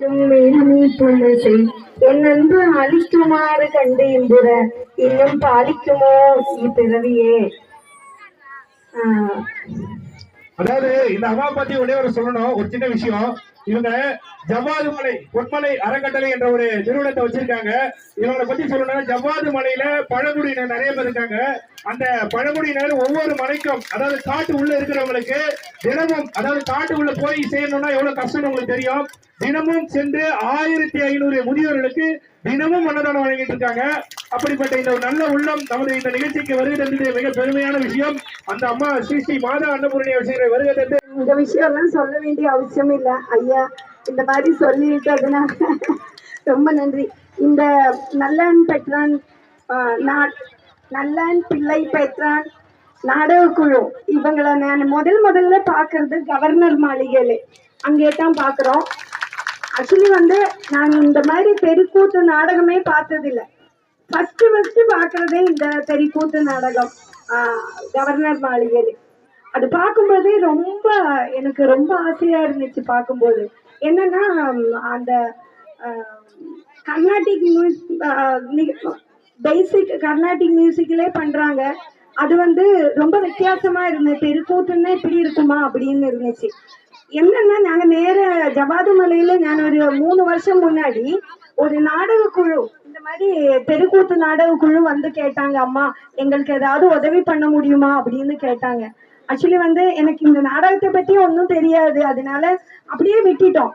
மேகமே துளசி என் அன்பு அழிக்குமாறு கண்டு என்கிற இன்னும் பாலிக்குமோ இப்பிறவியே. அதாவது இந்த அம்மா பத்தி ஒரே ஒரு சொல்லணும், ஒரு சின்ன விஷயம். இவங்க ஜவ்வாது மலை பொன்மலை அறக்கட்டளை என்ற ஒரு நிறுவனத்தை வச்சிருக்காங்க. இவங்களை பத்தி சொல்லணும்னா, ஜவ்வாது மலையில பழங்குடியினர் நிறைய பேர் இருக்காங்க. அந்த பழங்குடியினர் ஒவ்வொரு மலைக்கும், அதாவது காட்டு உள்ள இருக்கிறவங்களுக்கு தினமும், அதாவது காட்டு உள்ள போய் செய்யணும்னா எவ்வளவு கஷ்டம் உங்களுக்கு தெரியும். தினமும் சென்று 1500 முதியோர்களுக்கு தினமும் அன்னதானம் வழங்கிட்டு இருக்காங்க. அப்படிப்பட்ட இந்த நல்ல உள்ளம் நமது இந்த நிகழ்ச்சிக்கு வருகை தந்தது மிக பெருமையான விஷயம். அந்த அம்மா ஸ்ரீ ஸ்ரீ மாதா அன்னபூரணி அவசியம் வருகை தந்து இந்த விஷயம் எல்லாம் சொல்ல வேண்டிய அவசியம் இல்லை ஐயா, இந்த மாதிரி சொல்லிட்டதுனால ரொம்ப நன்றி. இந்த நல்லன் பெற்றான் நல்லன் பிள்ளை பெற்றான் நாடக குழு இவங்களை நான் முதல்ல பாக்குறது கவர்னர் மாளிகையில, அங்கே தான் பாக்குறோம். ஆக்சுவலி நான் இந்த மாதிரி தெருக்கூத்து நாடகமே பார்த்ததில்லை. ஃபர்ஸ்ட் பாக்குறதே இந்த தெருக்கூத்து நாடகம் கவர்னர் மாளிகையில. அது பார்க்கும்போதே எனக்கு ரொம்ப ஆசையா இருந்துச்சு பார்க்கும்போது. என்னன்னா அந்த கர்நாடிக் பேசிக் கர்நாடிக் மியூசிக்லே பண்றாங்க. அது ரொம்ப வித்தியாசமா இருந்துச்சு. தெருக்கூத்துன்னா இப்படி இருக்குமா அப்படின்னு இருந்துச்சு. என்னன்னா நாங்க நேர ஜவ்வாது மலையில நான் ஒரு 3 வருஷம் முன்னாடி ஒரு நாடக குழு, இந்த மாதிரி தெருக்கூத்து நாடக குழு கேட்டாங்க, அம்மா எங்களுக்கு ஏதாவது உதவி பண்ண முடியுமா அப்படின்னு கேட்டாங்க. ஆக்சுவலி எனக்கு இந்த நாடகத்தை பத்தி ஒன்றும் தெரியாது, அதனால அப்படியே விட்டுட்டோம்.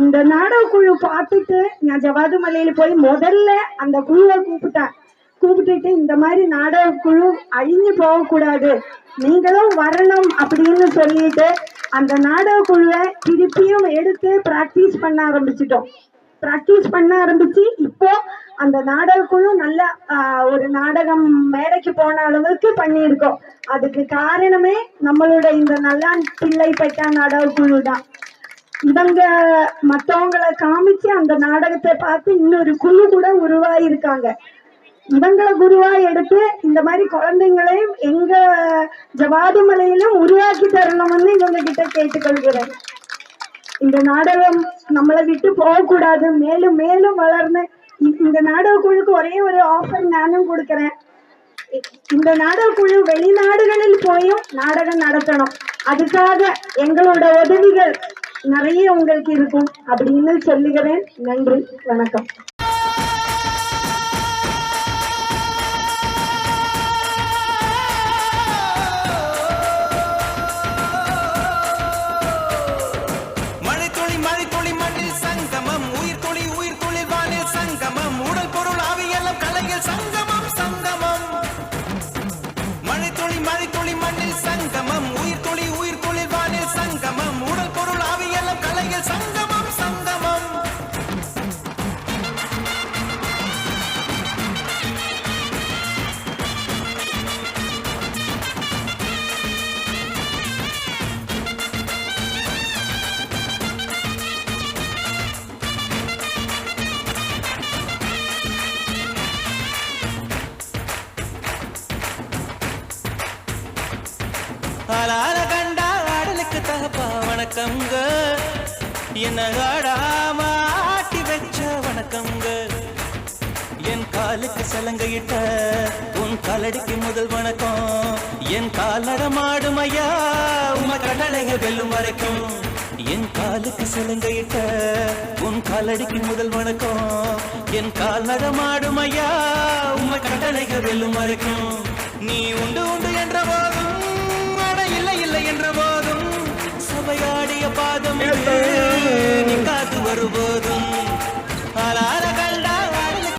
இந்த நாடக குழு பார்த்துட்டு நான் ஜவ்வாது மலையில போய் முதல்ல அந்த குழுவை கூப்பிட்டுட்டு இந்த மாதிரி நாடக குழு அழிஞ்சு போகக்கூடாது, நீங்களும் வரணும் அப்படின்னு சொல்லிட்டு அந்த நாடக குழுவை திருப்பியும் எடுத்து பிராக்டிஸ் பண்ண ஆரம்பிச்சு இப்போ அந்த நாடக குழு நல்ல ஒரு நாடகம் மேடைக்கு போன அளவுக்கு பண்ணியிருக்கோம். அதுக்கு காரணமே நம்மளோட இந்த நல்லான் பிள்ளை பெற்ற நாடக குழு தான். இவங்க மற்றவங்களை காமிச்சு அந்த நாடகத்தை பார்த்து இன்னொரு குழு கூட உருவாயிருக்காங்க. இவங்களை குருவா எடுத்து இந்த மாதிரி குழந்தைங்களையும் எங்க ஜவ்வாது மலையிலும் உருவாக்கி தரணும்னு இவங்க கிட்ட கேட்டுக்கொள்கிறேன். இந்த நாடகம் நம்மளை விட்டு போகக்கூடாது, மேலும் மேலும் வளர்ந்து இந்த நாடக குழுக்கு ஒரே ஒரு ஆஃபர் நானும் கொடுக்கிறேன். இந்த நாடக குழு வெளிநாடுகளில் போயும் நாடகம் நடத்தணும். அதுக்காக எங்களோட உதவிகள் நிறைய உங்களுக்கு இருக்கும் அப்படின்னு சொல்லுகிறேன். நன்றி, வணக்கம். ஆளால கண்டா ஆடலுக்கு தகப்பா வணக்கங்க, என்ன ஆடாம ஆட்டி வச்ச வணக்கங்க. என் காலுக்கு சலங்கையிட்ட உன் காலடிக்கு முதல் வணக்கம். என் கால் நடமாடும் ஐயா உம கடலைகள் வெல்லும் வரைக்கும். என் காலுக்கு சலங்கையிட்ட உன் காலடிக்கு முதல் வணக்கம். என் கால் நடமாடும் ஐயா உம கடலைகள் வெல்லும் வரைக்கும். நீ உண்டு உண்டு